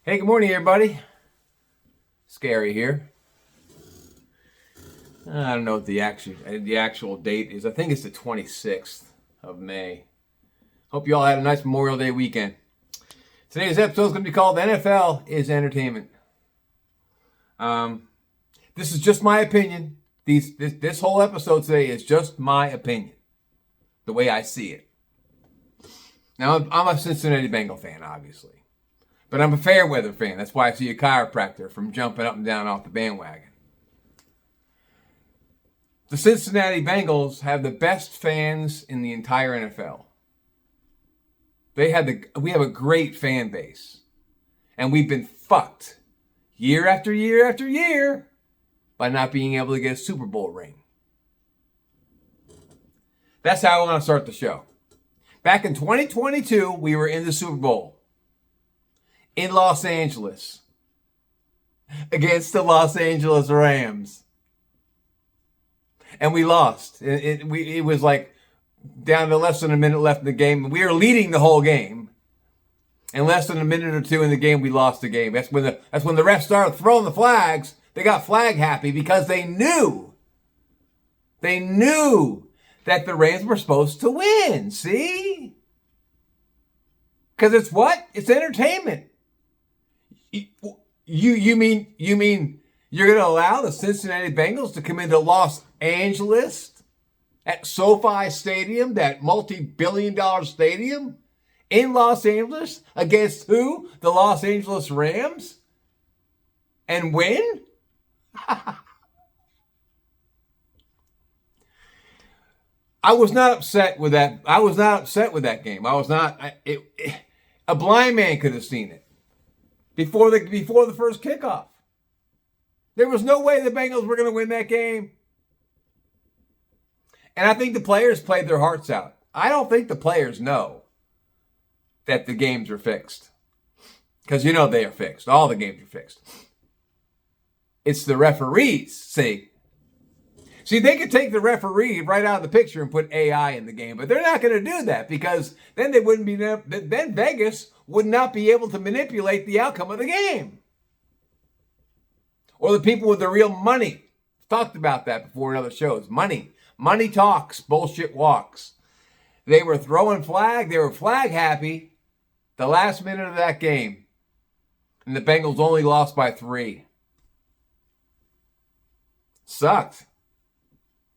Hey, good morning, everybody. Scary here. I don't know what the actual date is. I think it's the 26th of May. Hope you all had a nice Memorial Day weekend. Today's episode is going to be called "NFL is Entertainment." This is just my opinion. This whole episode today is just my opinion, the way I see it. Now, I'm a Cincinnati Bengal fan, obviously. But I'm a fair weather fan. That's why I see a chiropractor from jumping up and down off the bandwagon. The Cincinnati Bengals have the best fans in the entire NFL. We have a great fan base. And we've been fucked year after year after year by not being able to get a Super Bowl ring. That's how I want to start the show. Back in 2022, we were in the Super Bowl in Los Angeles against the Los Angeles Rams. And we lost. It was like down to less than a minute left in the game. We were leading the whole game. And less than a minute or two in the game, we lost the game. That's when the refs started throwing the flags. They got flag happy because they knew that the Rams were supposed to win. See? Because it's what? It's entertainment. You mean you're going to allow the Cincinnati Bengals to come into Los Angeles at SoFi Stadium, that multi-billion-dollar stadium in Los Angeles against who? The Los Angeles Rams? And win? I was not upset with that. I was not upset with that game. A blind man could have seen it before the first kickoff. There was no way the Bengals were going to win that game. And I think the players played their hearts out. I don't think the players know that the games are fixed. Because you know they are fixed. All the games are fixed. It's the referees, see, they could take the referee right out of the picture and put AI in the game, but they're not going to do that because then then Vegas would not be able to manipulate the outcome of the game. Or the people with the real money. Talked about that before in other shows. Money talks, bullshit walks. They were throwing flag. They were flag happy the last minute of that game. And the Bengals only lost by 3. Sucked.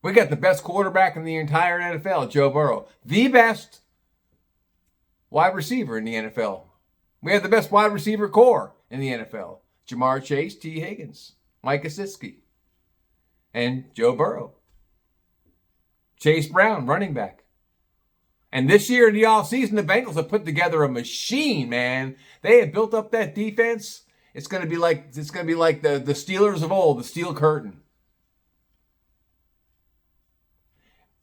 We got the best quarterback in the entire NFL, Joe Burrow. The best wide receiver in the NFL. We have the best wide receiver core in the NFL. Jamar Chase, T. Higgins, Mike Gesicki, and Joe Burrow. Chase Brown, running back. And this year in the offseason, the Bengals have put together a machine, man. They have built up that defense. It's going to be like the Steelers of old, the Steel Curtain.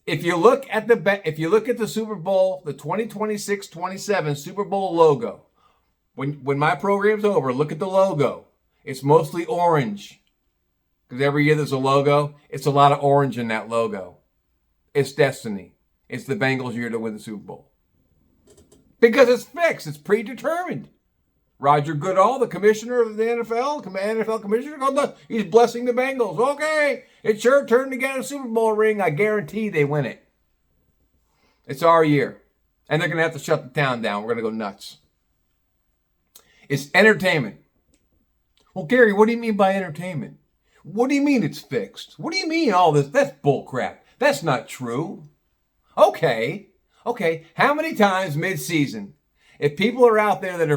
If you look at the Super Bowl, the 2026-27 Super Bowl logo, when my program's over, look at the logo. It's mostly orange. Because every year there's a logo. It's a lot of orange in that logo. It's destiny. It's the Bengals' year to win the Super Bowl. Because it's fixed. It's predetermined. Roger Goodall, the commissioner of the NFL commissioner, he's blessing the Bengals. Okay, it's your turn to get a Super Bowl ring. I guarantee they win it. It's our year. And they're going to have to shut the town down. We're going to go nuts. It's entertainment. Well, Gary, what do you mean by entertainment? What do you mean it's fixed? What do you mean all this? That's bullcrap. That's not true. Okay. How many times mid-season, if people are out there that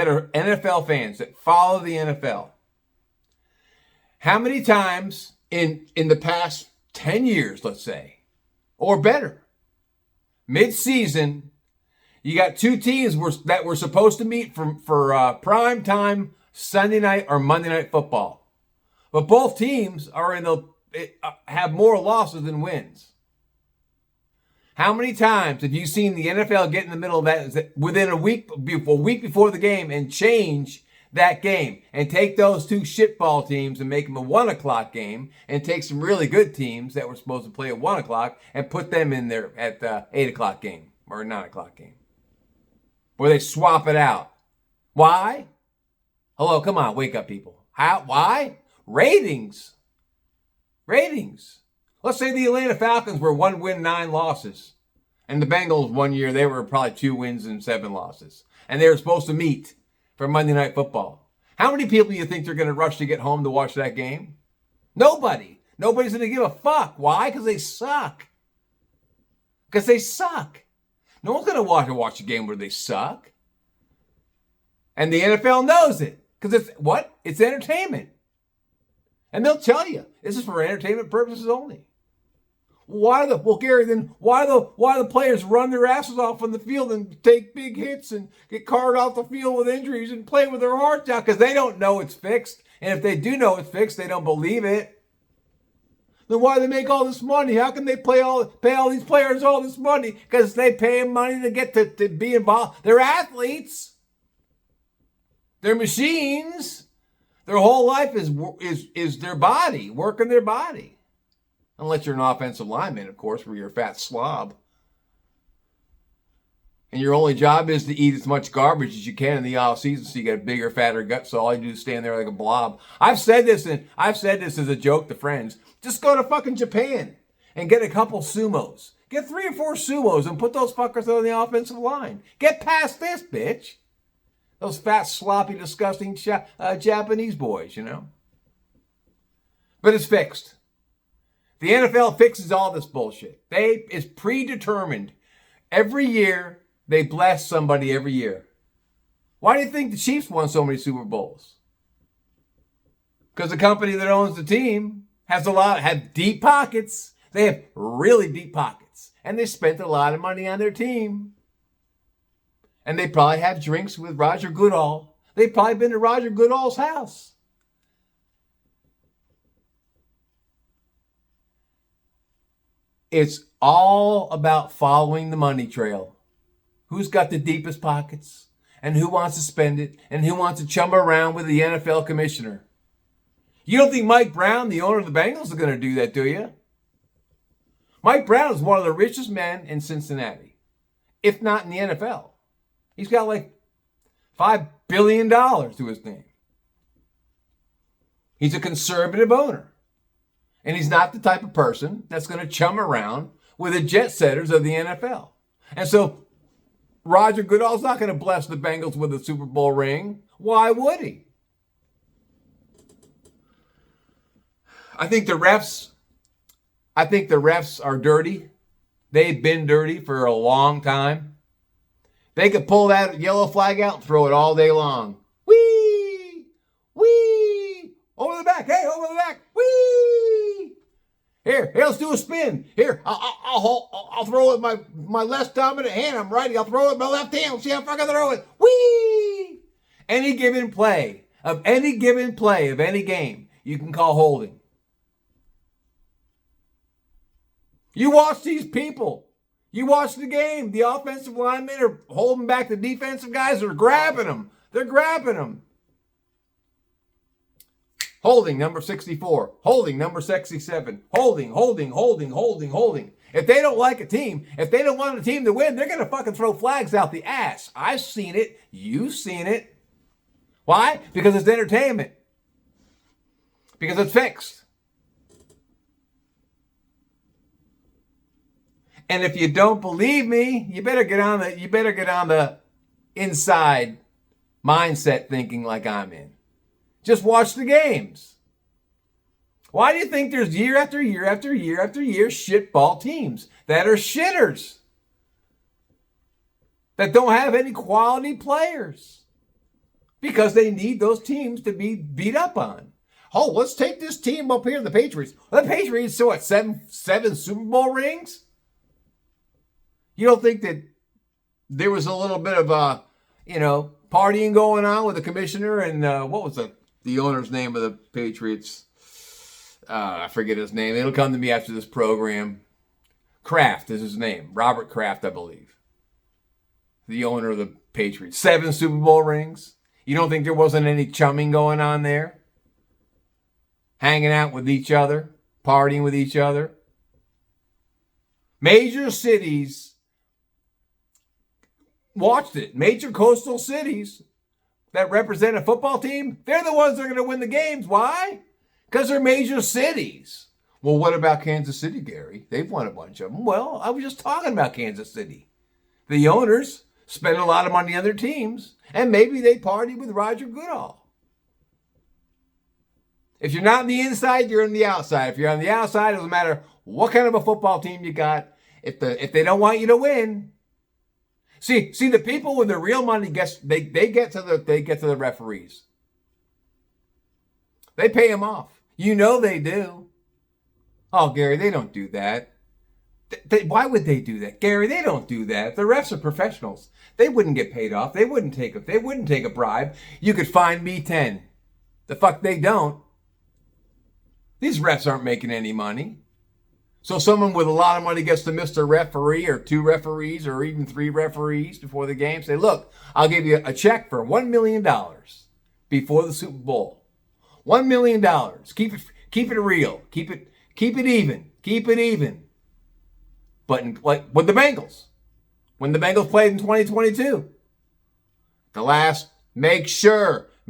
are NFL fans, that follow the NFL, how many times in the past 10 years, let's say, or better, mid-season, you got two teams that were supposed to meet for prime time Sunday night or Monday night football, but both teams have more losses than wins. How many times have you seen the NFL get in the middle of that within a week before the game and change that game and take those two shitball teams and make them a 1 o'clock game and take some really good teams that were supposed to play at 1 o'clock and put them in there at the 8 o'clock game or 9 o'clock game where they swap it out? Why? Hello, come on, wake up, people. How? Why? Ratings. Ratings. Let's say the Atlanta Falcons were 1 win, 9 losses. And the Bengals 1 year, they were probably 2 wins and 7 losses. And they were supposed to meet for Monday Night Football. How many people do you think they're going to rush to get home to watch that game? Nobody. Nobody's going to give a fuck. Why? Because they suck. Because they suck. No one's going to watch a game where they suck. And the NFL knows it. Because it's what? It's entertainment. And they'll tell you, this is for entertainment purposes only. Gary, then why the players run their asses off on the field and take big hits and get carted off the field with injuries and play with their hearts out? Because they don't know it's fixed. And if they do know it's fixed, they don't believe it. Then why do they make all this money? How can they pay all these players all this money? Because they pay them money to get to be involved. They're athletes. They're machines. Their whole life is their body, working their body. Unless you're an offensive lineman, of course, where you're a fat slob. And your only job is to eat as much garbage as you can in the off season so you get a bigger, fatter gut, so all you do is stand there like a blob. I've said this as a joke to friends. Just go to fucking Japan and get a couple sumos. Get 3 or 4 sumos and put those fuckers on the offensive line. Get past this, bitch. Those fat, sloppy, disgusting Japanese boys, you know. But it's fixed. The NFL fixes all this bullshit. It's predetermined. Every year, they bless somebody every year. Why do you think the Chiefs won so many Super Bowls? Because the company that owns the team have deep pockets. They have really deep pockets. And they spent a lot of money on their team. And they probably have drinks with Roger Goodall. They've probably been to Roger Goodall's house. It's all about following the money trail. Who's got the deepest pockets? And who wants to spend it? And who wants to chum around with the NFL commissioner? You don't think Mike Brown, the owner of the Bengals, is going to do that, do you? Mike Brown is one of the richest men in Cincinnati, if not in the NFL. He's got like $5 billion to his name. He's a conservative owner. And he's not the type of person that's going to chum around with the jet setters of the NFL. And so Roger Goodall's not going to bless the Bengals with a Super Bowl ring. Why would he? I think the refs are dirty. They've been dirty for a long time. They could pull that yellow flag out and throw it all day long. Whee! Whee! Over the back. Hey, over the back. Whee! Here, let's do a spin. Here, I'll throw it with my less dominant hand. I'm righty. I'll throw it with my left hand. We'll see how far I can throw it. Whee! Any given play of any game, you can call holding. You watch these people. You watch the game. The offensive linemen are holding back the defensive guys. They're grabbing them. They're grabbing them. Holding, number 64. Holding, number 67. Holding. If they don't like a team, if they don't want a team to win, they're going to fucking throw flags out the ass. I've seen it. You've seen it. Why? Because it's entertainment. Because it's fixed. And if you don't believe me, you better get on the inside mindset thinking like I'm in. Just watch the games. Why do you think there's year after year after year after year shitball teams that are shitters? That don't have any quality players? Because they need those teams to be beat up on. Oh, let's take this team up here, the Patriots. Well, the Patriots, so what, seven Super Bowl rings? You don't think that there was a little bit of, partying going on with the commissioner and what was the owner's name of the Patriots? I forget his name. It'll come to me after this program. Kraft is his name. Robert Kraft, I believe. The owner of the Patriots. 7 Super Bowl rings. You don't think there wasn't any chumming going on there? Hanging out with each other? Partying with each other? Major cities watched it. Major coastal cities that represent a football team, they're the ones that are going to win the games. Why? Because they're major cities. Well, what about Kansas City, Gary? They've won a bunch of them. Well, I was just talking about Kansas City. The owners spend a lot of money on their teams, and maybe they party with Roger Goodall. If you're not on the inside, you're on the outside. If you're on the outside, it doesn't matter what kind of a football team you got. If they don't want you to win, see the people with the real money they get to the referees. They pay them off. You know they do. Oh, Gary, they don't do that. Why would they do that, Gary? They don't do that. The refs are professionals. They wouldn't get paid off. They wouldn't take a bribe. You could fine me 10. The fuck they don't. These refs aren't making any money. So someone with a lot of money gets to Mr. Referee or 2 referees or even 3 referees before the game. Say, look, I'll give you a check for $1 million before the Super Bowl. $1 million. Keep it real. Keep it even. Keep it even. But like with the Bengals, when the Bengals played in 2022,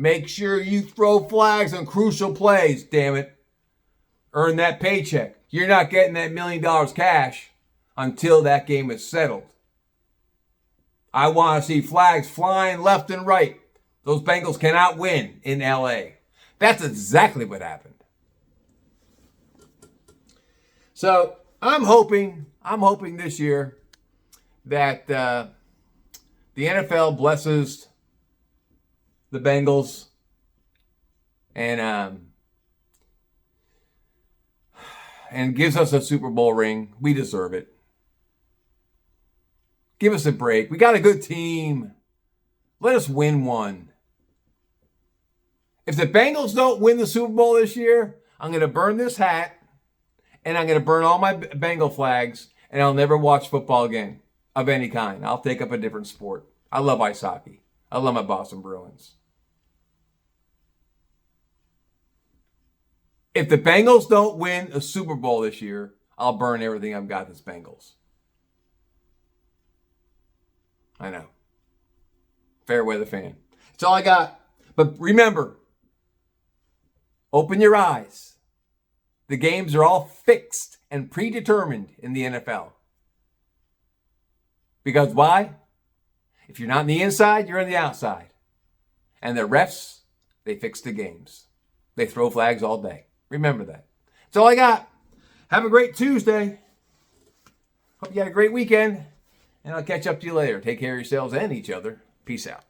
make sure you throw flags on crucial plays. Damn it. Earn that paycheck. You're not getting that $1 million cash until that game is settled. I want to see flags flying left and right. Those Bengals cannot win in LA. That's exactly what happened. So I'm hoping this year that the NFL blesses the Bengals and gives us a Super Bowl ring. We deserve it. Give us a break. We got a good team. Let us win one. If the Bengals don't win the Super Bowl this year, I'm going to burn this hat and I'm going to burn all my Bengal flags and I'll never watch football again of any kind. I'll take up a different sport. I love ice hockey. I love my Boston Bruins. If the Bengals don't win a Super Bowl this year, I'll burn everything I've got that's Bengals. I know. Fair weather fan. That's all I got. But remember, open your eyes. The games are all fixed and predetermined in the NFL. Because why? If you're not on the inside, you're on the outside. And the refs, they fix the games. They throw flags all day. Remember that. That's all I got. Have a great Tuesday. Hope you had a great weekend. And I'll catch up to you later. Take care of yourselves and each other. Peace out.